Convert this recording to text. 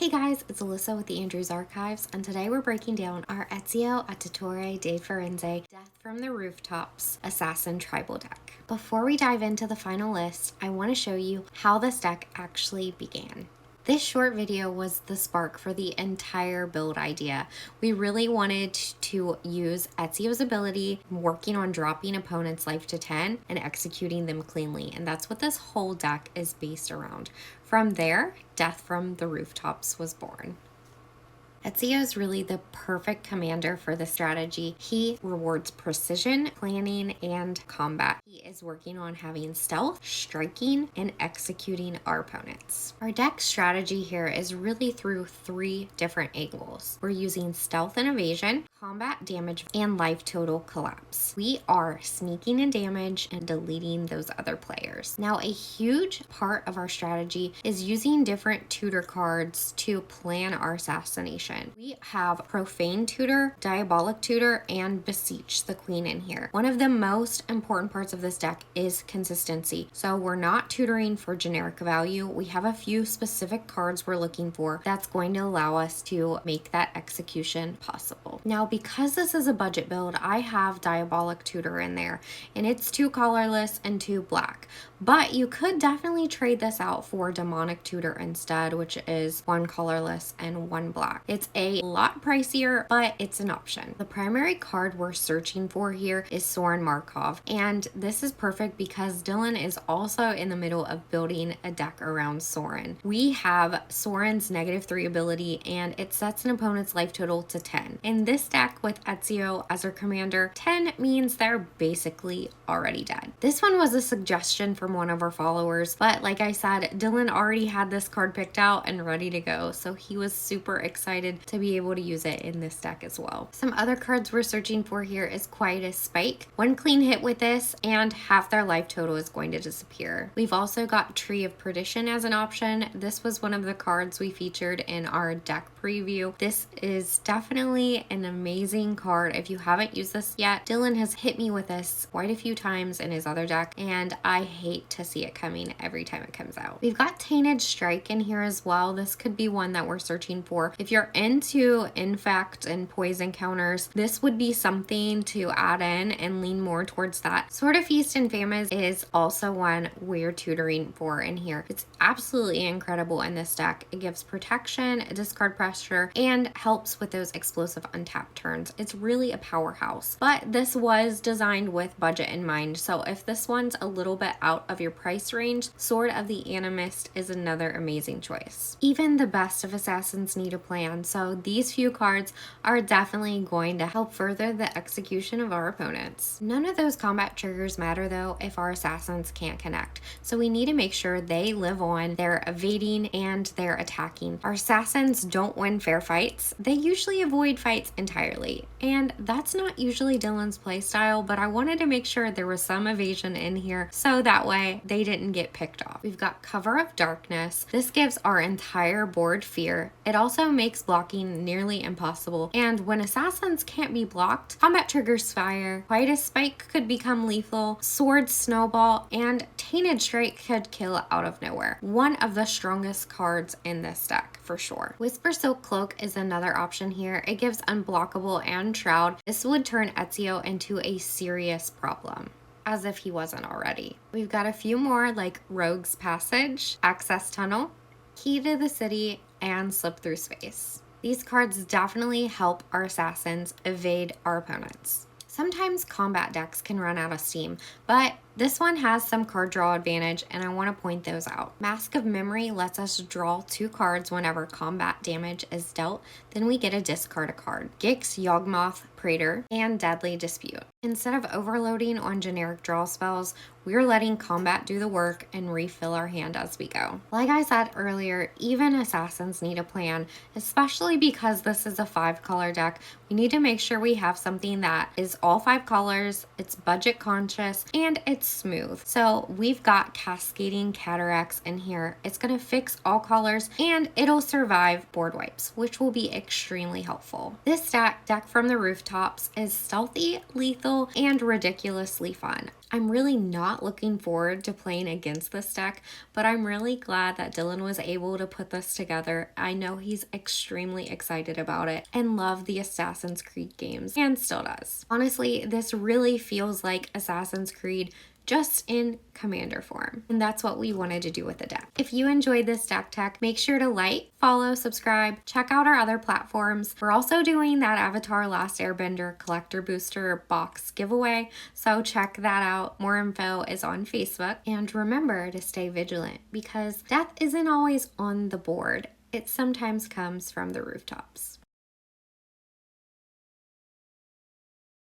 Hey guys, it's Alyssa with the Andrews Archives, and today we're breaking down our Ezio Auditore da Firenze Death from the Rooftops Assassin Tribal deck. Before we dive into the final list, I want to show you how this deck actually began. This short video was the spark for the entire build idea. We really wanted to use Ezio's ability, working on dropping opponents' life to 10 and executing them cleanly, and that's what this whole deck is based around. From there, Death from the Rooftops was born. Ezio is really the perfect commander for this strategy. He rewards precision, planning, and combat. He is working on having stealth, striking, and executing our opponents. Our deck strategy here is really through three different angles. We're using stealth and evasion, combat damage, and life total collapse. We are sneaking in damage and deleting those other players. Now, a huge part of our strategy is using different tutor cards to plan our assassination. We have Profane Tutor, Diabolic Tutor, and Beseech the Queen in here. One of the most important parts of this deck is consistency. So we're not tutoring for generic value. We have a few specific cards we're looking for that's going to allow us to make that execution possible. Now, because this is a budget build, I have Diabolic Tutor in there, and it's 2 colorless and 2 black. But you could definitely trade this out for Demonic Tutor instead, which is 1 colorless and 1 black. It's a lot pricier, but it's an option. The primary card we're searching for here is Sorin Markov, and this is perfect because Dylan is also in the middle of building a deck around Sorin. We have Sorin's -3 ability, and it sets an opponent's life total to 10. In this deck with Ezio as our commander, 10 means they're basically already dead. This one was a suggestion from one of our followers, but like I said, Dylan already had this card picked out and ready to go, so he was super excited to be able to use it in this deck as well. Some other cards we're searching for here is Quietus Spike. One clean hit with this and half their life total is going to disappear. We've also got Tree of Perdition as an option. This was one of the cards we featured in our deck preview. This is definitely an amazing card. If you haven't used this yet, Dylan has hit me with this quite a few times in his other deck, and I hate to see it coming every time it comes out. We've got Tainted Strike in here as well. This could be one that we're searching for. If you're into infect and poison counters, this would be something to add in and lean more towards that. Sword of Feast and Famine is also one we're tutoring for in here. It's absolutely incredible in this deck. It gives protection, discard pressure, and helps with those explosive untapped turns. It's really a powerhouse. But this was designed with budget in mind, so if this one's a little bit out of your price range, Sword of the Animist is another amazing choice. Even the best of assassins need a plan, so these few cards are definitely going to help further the execution of our opponents. None of those combat triggers matter though if our assassins can't connect, so we need to make sure they live on, they're evading, and they're attacking. Our assassins don't win fair fights. They usually avoid fights entirely, and that's not usually Dylan's playstyle, but I wanted to make sure there was some evasion in here so that way they didn't get picked off. We've got Cover of Darkness. This gives our entire board fear. It also makes blocking nearly impossible, and when assassins can't be blocked, combat triggers fire, Quietus Spike could become lethal, Sword Snowball, and Tainted Strike could kill out of nowhere. One of the strongest cards in this deck for sure. Whisper Silk Cloak is another option here. It gives Unblockable and Shroud. This would turn Ezio into a serious problem, as if he wasn't already. We've got a few more like Rogue's Passage, Access Tunnel, Key to the City, and Slip Through Space. These cards definitely help our assassins evade our opponents. Sometimes combat decks can run out of steam, but this one has some card draw advantage, and I want to point those out. Mask of Memory lets us draw 2 cards whenever combat damage is dealt, then we get to discard a card. Gix, Yawgmoth, Praetor, and Deadly Dispute. Instead of overloading on generic draw spells, we're letting combat do the work and refill our hand as we go. Like I said earlier, even assassins need a plan, especially because this is a 5-color deck. We need to make sure we have something that is all 5 colors, it's budget conscious, and it's smooth. So we've got Cascading Cataracts in here. It's going to fix all colors and it'll survive board wipes, which will be extremely helpful. This deck from the Rooftops Rooftops is stealthy, lethal, and ridiculously fun. I'm really not looking forward to playing against this deck, but I'm really glad that Dylan was able to put this together. I know he's extremely excited about it and loved the Assassin's Creed games, and still does. Honestly, this really feels like Assassin's Creed just in commander form. And that's what we wanted to do with the deck. If you enjoyed this deck tech, make sure to like, follow, subscribe, check out our other platforms. We're also doing that Avatar Last Airbender collector booster box giveaway, so check that out. More info is on Facebook. And remember to stay vigilant, because death isn't always on the board. It sometimes comes from the rooftops.